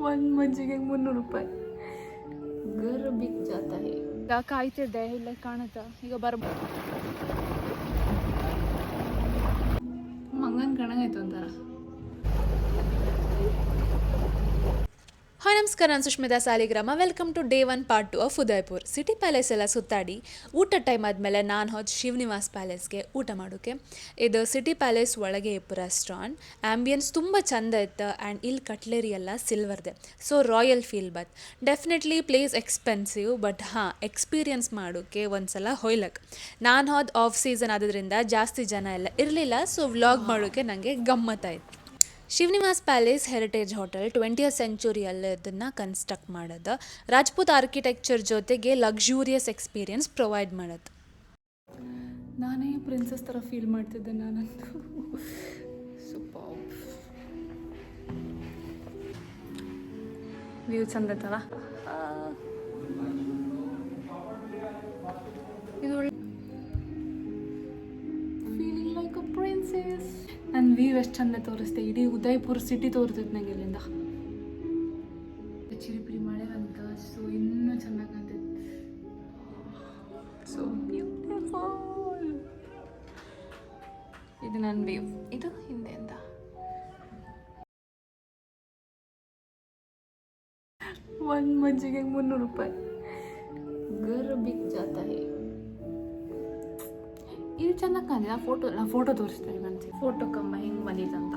ಒಂದು ಮಜ್ಜಿಗೆಗೆ 300 ರೂಪಾಯಿ. ಗರ್ ಬಿಕ್ ಜಾತಾ ಹೇ. ಈಗ ಕಾಯ್ತಿದ್ದೆ, ಇಲ್ಲ ಕಾಣುತ್ತಾ ಈಗ ಬರ್ಬೋದು. ಮಂಗನ್ ಕಣಗಾಯ್ತು ಒಂಥರ. ಹಾಯ್ ನಮಸ್ಕಾರ, ನಾನು Sushmita Saligrama. Welcome to day 1 part 2 of Udaipur. City palace ಎಲ್ಲ ಸುತ್ತಾಡಿ ಊಟ ಟೈಮ್ ಆದಮೇಲೆ ನಾನು ಹೋದ್ ಶಿವನಿವಾಸ್ ಪ್ಯಾಲೇಸ್ಗೆ ಊಟ ಮಾಡೋಕ್ಕೆ. ಇದು ಸಿಟಿ ಪ್ಯಾಲೇಸ್ ಒಳಗೆ ಇಪ್ಪು ರೆಸ್ಟೋರೆಂಟ್. ಆ್ಯಂಬಿಯನ್ಸ್ ತುಂಬ ಚಂದ ಇತ್ತು ಆ್ಯಂಡ್ ಇಲ್ಲಿ ಕಟ್ಲೆರಿ ಎಲ್ಲ ಸಿಲ್ವರ್ದೆ, ಸೊ ರಾಯಲ್ ಫೀಲ್ ಬತ್. Definitely place expensive, but experience ಮಾಡೋಕ್ಕೆ ಒಂದು ಸಲ ಹೊಯ್ಲಕ್ಕೆ. ನಾನು ಹೋದ ಆಫ್ ಸೀಸನ್ ಆಗೋದ್ರಿಂದ ಜಾಸ್ತಿ ಜನ ಎಲ್ಲ ಇರಲಿಲ್ಲ, ಸೊ ವ್ಲಾಗ್ ಮಾಡೋಕ್ಕೆ ನನಗೆ ಗಮ್ಮತ್ತಾಯಿತು. ಶಿವನಿವಾಸ್ ಪ್ಯಾಲೇಸ್ ಹೆರಿಟೇಜ್ ಹೋಟೆಲ್ 20th ಸೆಂಚುರಿಯಲ್ಲಿ ಇದನ್ನು ಕನ್ಸ್ಟ್ರಕ್ಟ್ ಮಾಡೋದು. ರಾಜ್ಪೂತ್ ಆರ್ಕಿಟೆಕ್ಚರ್ ಜೊತೆಗೆ ಲಕ್ಸುರಿಯಸ್ ಎಕ್ಸ್ಪೀರಿಯನ್ಸ್ ಪ್ರೊವೈಡ್ ಮಾಡೋದು. ನಾನೇ ಪ್ರಿನ್ಸಸ್ ಥರ ಫೀಲ್ ಮಾಡ್ತಿದ್ದೆ ನಾನಂತೂ. ಸೂಪರ್ ವ್ಯೂ ಚಂದ ಐತಲ್ಲ. ಇದು ಫೀಲಿಂಗ್ ಲೈಕ್ ಅ ಪ್ರಿನ್ಸೆಸ್. ನನ್ನ ವ್ಯೂ ಎಷ್ಟು ಚಂದ ತೋರಿಸ್ತೆ, ಇಡೀ ಉದಯಪುರ ಸಿಟಿ ತೋರಿಸ್ತೈತೆ ನಂಗೆ ಇಲ್ಲಿಂದ. ಚಿರಿಪಿರಿ ಮಳೆ ಬಂತ, ಸೊ ಇನ್ನೂ ಚೆನ್ನಾಗಿ ಕಾಣ್ತೈತೆ. So beautiful. ಇದು ನನ್ನ ವ್ಯೂ, ಇದು ಹಿಂದೆಯಿಂದ. ಒಂದು ಮಜ್ಜಿಗೆಗೆ 300 ರೂಪಾಯಿ. ಗರ್ ಬಿಕ್ ಜಾತಾ ಹೇ. ಇದು ಚೆನ್ನಾಗಿ ಕಾಣಿದೆ. ನಾ ಫೋಟೋ ತೋರಿಸ್ತೇನೆ ಕಾಣಿಸಿ. ಫೋಟೋ ಕಂಬ ಹೆಂಗೆ ಬಂದಿತ್ತಂತ.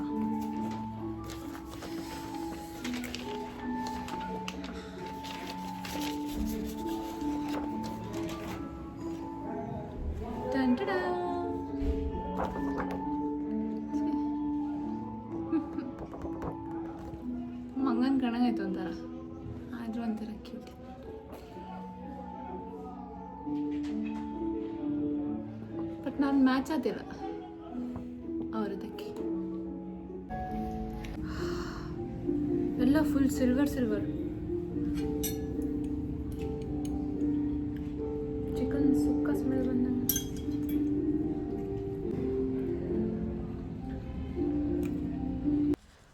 ಮಂಗನ್ ಕಣಗಾಯ್ತು ಒಂಥರ, ಆದ್ರೂ ಒಂಥರ ಕ್ಯೂಟ್. ಬಟ್ ನಾನು ಮ್ಯಾಚ್ ಆದಿಲ್ಲ ಅವರದಕ್ಕೆ. ಎಲ್ಲ ಫುಲ್ ಸಿಲ್ವರ್ ಚಿಕನ್ ಸುಕ್ಕ ಸ್ಮೆಲ್ ಬಂದಂಗೆ.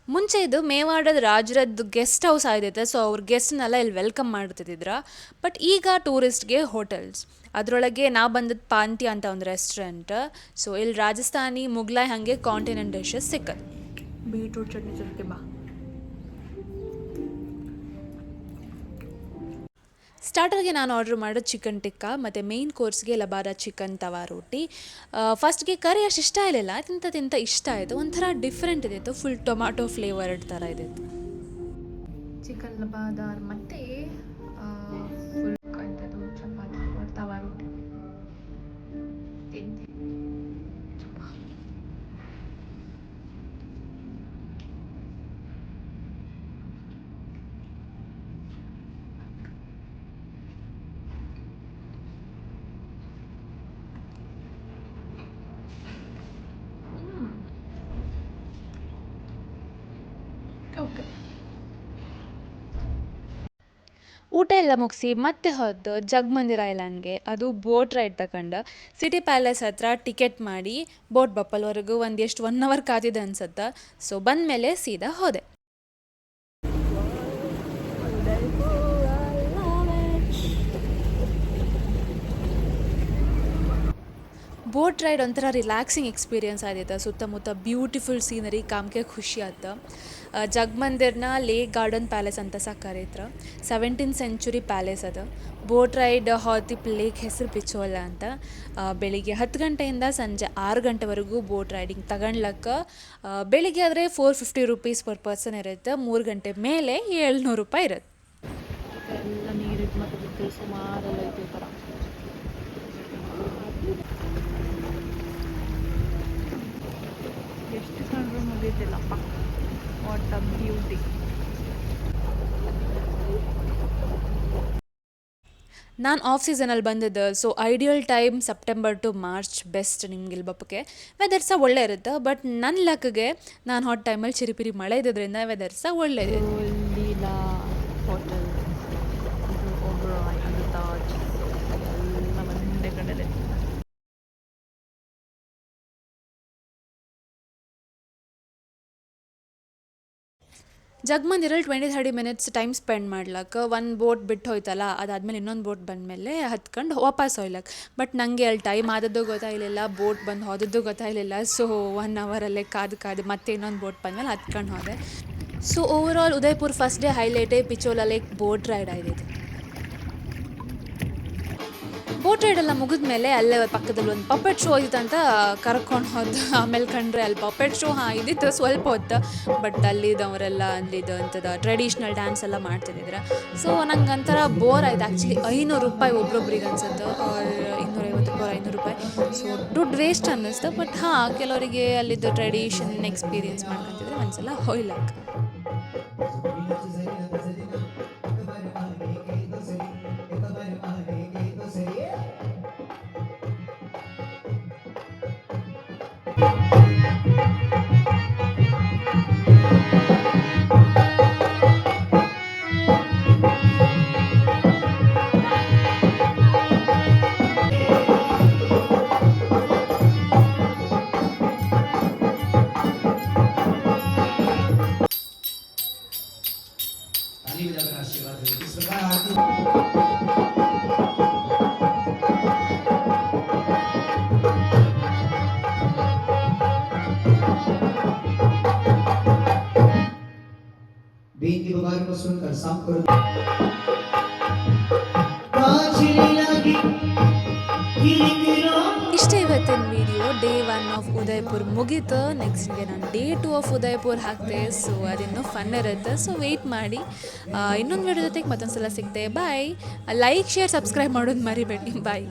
ಮುಂಚೆ ಇದು ಮೇವಾಡದ ರಾಜರದ್ದು ಗೆಸ್ಟ್ ಹೌಸ್ ಆಗಿತ್ತು, ಸೊ ಅವ್ರ ಗೆಸ್ಟ್ನೆಲ್ಲ ಇಲ್ಲಿ ವೆಲ್ಕಮ್ ಮಾಡ್ತಿದ್ರು. ಬಟ್ ಈಗ ಟೂರಿಸ್ಟ್ಗೆ ಹೋಟೆಲ್ಸ್. ಅದರೊಳಗೆ ನಾವು ಬಂದದ್ದು ಪಾಂತಿ ಅಂತ ಒಂದು ರೆಸ್ಟೋರೆಂಟ್. ಸೊ ಇಲ್ಲಿ ರಾಜಸ್ಥಾನಿ, ಮುಗ್ಲಾಯ್ ಹಾಗೆ ಕಾಂಟಿನೆಂಟ್ ಡಿಶಸ್ ಸಿಕ್ಕದು. ಬೀಟ್ರೂಟ್ ಚಟ್ನಿ ಜೊತೆ ಬಾ. ಸ್ಟಾರ್ಟರ್ಗೆ ನಾನು ಆರ್ಡ್ರ್ ಮಾಡೋದು ಚಿಕನ್ ಟಿಕ್ಕಾ, ಮತ್ತು ಮೇಯ್ನ್ ಕೋರ್ಸ್ಗೆ ಲಬಾರ ಚಿಕನ್ ತವಾ ರೋಟಿ. ಫಸ್ಟ್ಗೆ ಕರಿ ಅಷ್ಟು ಇಷ್ಟ ಆಗಲಿಲ್ಲ, ತಿಂತ ಇಷ್ಟ ಆಯಿತು. ಒಂಥರ ಡಿಫ್ರೆಂಟ್ ಇದಿತ್ತು, ಫುಲ್ ಟೊಮ್ಯಾಟೊ ಫ್ಲೇವರ್ಡ್ ಥರ ಇದಿತ್ತು. ಚಿಕನ್ ಲಬಾದಾರ್ ಮತ್ತು ಫುಲ್ ಕಂತದ್ದು ಚಪಾತಿ ತವಾ ರೋಟಿ ತಿಂದೆ. ಓಕೆ, ಊಟ ಎಲ್ಲ ಮುಗಿಸಿ ಮತ್ತೆ ಹೋದ್ದು ಜಗಮಂದಿರ ಐಲ್ಯಾಂಡ್ಗೆ. ಅದು ಬೋಟ್ ರೈಡ್ ತಗೊಂಡು ಸಿಟಿ ಪ್ಯಾಲೇಸ್ ಹತ್ರ ಟಿಕೆಟ್ ಮಾಡಿ ಬೋಟ್ ಬಪ್ಪಲ್ವರೆಗೂ ಎಷ್ಟು 1 hour ಕಾದಿದೆ ಅನ್ಸುತ್ತೆ. ಸೊ ಬಂದಮೇಲೆ ಸೀದಾ ಹೋದೆ. ಬೋಟ್ ರೈಡ್ ಒಂಥರ ರಿಲ್ಯಾಕ್ಸಿಂಗ್ ಎಕ್ಸ್ಪೀರಿಯನ್ಸ್ ಆಗಿದೆ. ಸುತ್ತಮುತ್ತ ಬ್ಯೂಟಿಫುಲ್ ಸೀನರಿ ಕಾಮ್ಕೆ ಖುಷಿ ಆಯ್ತು. ಜಗಮಂದಿರ್ನ ಲೇಕ್ ಗಾರ್ಡನ್ ಪ್ಯಾಲೇಸ್ ಅಂತ ಸಹ ಕರೀತಾರೆ. 17th century ಪ್ಯಾಲೇಸ್ ಅದು. ಬೋಟ್ ರೈಡ್ ಹಾತಿಪ್ ಲೇಕ್ ಹೆಸರು ಪಿಚೋಲ ಅಂತ. ಬೆಳಿಗ್ಗೆ 10 ಗಂಟೆಯಿಂದ ಸಂಜೆ 6 ಗಂಟೆವರೆಗೂ ಬೋಟ್ ರೈಡಿಂಗ್ ತಗೊಂಡ್ಲಕ್ಕ. ಬೆಳಿಗ್ಗೆ ಆದರೆ 450 rupees ಪರ್ ಪರ್ಸನ್ ಇರುತ್ತೆ. 3 ಗಂಟೆ ಮೇಲೆ 700 ರೂಪಾಯಿ ಇರುತ್ತೆ. ಎಲ್ಲ ನೀರಿಟ್ಟು ಮತ್ತು ಬಿದ್ದು ಸುಮಾರೆಲ್ಲ ಐತೆ ಥರ. ಎಷ್ಟು ಕಂಡ್ರೂ ಮುಗಿತಿಲ್ಲಪ್ಪ. What a beauty. ನಾನು ಆಫ್ ಸೀಸನಲ್ಲಿ ಬಂದಿದ್ದು, so ideal time September to March best ನಿಮ್ಗೆ ಇಲ್ಲಿ ಬಪ್ಪಕ್ಕೆ. ವೆದರ್ ಸಹ ಒಳ್ಳೆ ಇರುತ್ತೆ, ಬಟ್ ನನ್ನ ಲಕ್ಗೆ ನಾನು ಹಾಟ್ ಟೈಮಲ್ಲಿ ಚಿರಿಪಿರಿ ಮಳೆ ಇದ್ದಿದ್ದರಿಂದ ವೆದರ್ ಸಹ ಒಳ್ಳೆ ಇದೆ. ಲೀಲಾ ಹೋಟೆಲ್, ಇದು ಒಬ್ರಾಯ್, ಇದು ತಾಜ್, ಎಲ್ಲ ಒಂದೇ ಕಡೆಯಲ್ಲೇ. ಜಗ್ಮಂದಿರಲ್ಲಿ 20-30 ಮಿನಿಟ್ಸ್ ಟೈಮ್ ಸ್ಪೆಂಡ್ ಮಾಡ್ಲಕ್ಕೆ. ಒಂದು ಬೋಟ್ ಬಿಟ್ಟು ಹೋಯ್ತಲ್ಲ, ಅದಾದಮೇಲೆ ಇನ್ನೊಂದು ಬೋಟ್ ಬಂದಮೇಲೆ ಹತ್ಕೊಂಡು ವಾಪಸ್ ಹೋಯ್ಲಕ್ಕೆ. ಬಟ್ ನನಗೆ ಅಲ್ಲಿ ಟೈಮ್ ಆದದ್ದು ಗೊತ್ತಾಗಲಿಲ್ಲ, ಬೋಟ್ ಬಂದು ಹೋದದ್ದು ಗೊತ್ತಾಗಲಿಲ್ಲ. ಸೊ 1 ಅವರಲ್ಲೇ ಕಾದು ಮತ್ತೆ ಇನ್ನೊಂದು ಬೋಟ್ ಬಂದಮೇಲೆ ಹತ್ಕೊಂಡು ಹೋದೆ. So overall Udaipur first day ಹೈಲೈಟೇ ಪಿಚೋಲಾ ಲೇಕ್ ಬೋಟ್ ರೈಡ್ ಆಯ್ದಿತ್ತು. ಬೋಟ್ ರೈಡೆಲ್ಲ ಮುಗಿದ್ಮೇಲೆ ಅಲ್ಲೇ ಪಕ್ಕದಲ್ಲಿ ಒಂದು ಪಪೆಟ್ ಶೋ ಇತ್ತಂತ ಕರ್ಕೊಂಡು ಹೋದ. ಆಮೇಲೆ ಕಂಡ್ರೆ ಅಲ್ಲಿ ಪಪೆಟ್ ಶೋ ಇದ್ದಿತ್ತು ಸ್ವಲ್ಪ ಹೊತ್ತು, ಬಟ್ ಅಲ್ಲಿದ್ದವರೆಲ್ಲ ಅಲ್ಲಿದ್ದು ಅಂಥದ್ದು ಟ್ರೆಡಿಷ್ನಲ್ ಡ್ಯಾನ್ಸ್ ಎಲ್ಲ ಮಾಡ್ತಿದ್ದಿದ್ರು. ಸೊ ನಂಗೆ ಒಂಥರ ಬೋರ್ ಆಯ್ತು ಆ್ಯಕ್ಚುಲಿ. 500 ರೂಪಾಯಿ ಒಬ್ರೊಬ್ರಿಗೆ ಅನ್ಸುತ್ತೆ, 250 ರೂಪಾಯಿ 500 ರೂಪಾಯಿ. ಸೊ ದುಡ್ಡು ವೇಸ್ಟ್ ಅನ್ನಿಸ್ತು. ಬಟ್ ಕೆಲವರಿಗೆ ಅಲ್ಲಿದ್ದು ಟ್ರೆಡಿಷನ್ ಎಕ್ಸ್ಪೀರಿಯನ್ಸ್ ಮಾಡ್ಕೊತಿದ್ರೆ ಒಂದ್ಸಲ ಹೋಯ್ಲಕ್ಕೆ. बेटी बगार को सुनकर साफ करो। ಇಷ್ಟೇ ಇವತ್ತಿನ ವಿಡಿಯೋ. ಡೇ 1 ಆಫ್ ಉದಯ್ಪುರ್ ಮುಗೀತು. ನೆಕ್ಸ್ಟ್ಗೆ ನಾನು ಡೇ 2 ಆಫ್ ಉದಯ್ಪುರ್ ಹಾಕ್ತೆ. ಸೊ ಅದಿನ್ನೂ ಫನ್ ಇರುತ್ತೆ. ಸೊ ವೆಯ್ಟ್ ಮಾಡಿ. ಇನ್ನೊಂದು ವಿಡಿಯೋ ಜೊತೆಗೆ ಮತ್ತೊಂದು ಸಲ ಸಿಗ್ತೆ. ಬಾಯ್. ಲೈಕ್, ಶೇರ್, ಸಬ್ಸ್ಕ್ರೈಬ್ ಮಾಡೋದು ಮರಿಬೇಡಿ. ಬಾಯ್.